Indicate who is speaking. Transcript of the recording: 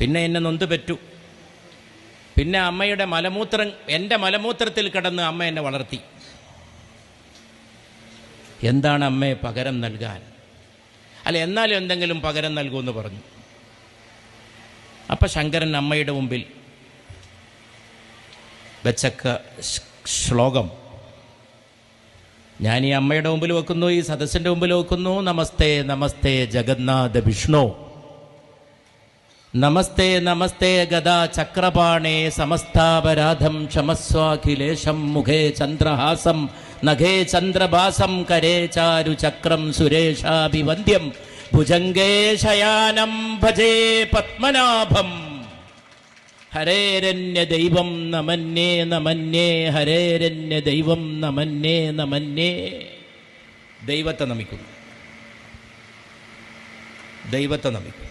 Speaker 1: പിന്നെ എന്നെ നൊന്ത് പെറ്റു. പിന്നെ അമ്മയുടെ മലമൂത്രം, എൻ്റെ മലമൂത്രത്തിൽ കിടന്ന് അമ്മ എന്നെ വളർത്തി. എന്താണ് അമ്മയെ പകരം നൽകാൻ? അല്ല, എന്നാലും എന്തെങ്കിലും പകരം നൽകുമെന്ന് പറഞ്ഞു. അപ്പം ശങ്കരൻ അമ്മയുടെ മുമ്പിൽ വെച്ചക്ക ശ്ലോകം ഞാൻ ഈ അമ്മയുടെ മുമ്പിൽ വെക്കുന്നു, ഈ സദസ്സിൻ്റെ മുമ്പിൽ വെക്കുന്നു. നമസ്തേ നമസ്തേ ജഗന്നാഥ വിഷ്ണു, നമസ്തേ നമസ്തേ ഗദാ ചക്രപാണേ, സമസ്താപരാധം ക്ഷമസ്വാഖിലേശം, മുഖേ ചന്ദ്രഹാസം നഖേ ചന്ദ്രഭാസം, കരേ ചാരു ചക്രം സുരേഷാഭിവന്ദ്യം, ഭുജംഗേ ശയാനം ഭജേ പത്മനാഭം. ഹരേരന്യ ദൈവം നമന്യേ നമന്യേ, ഹരേരന്യ ദൈവം നമന്യേ നമന്യേ. ദൈവത്തെ നമിക്കുന്നു, ദൈവത്തെ നമിക്കുന്നു.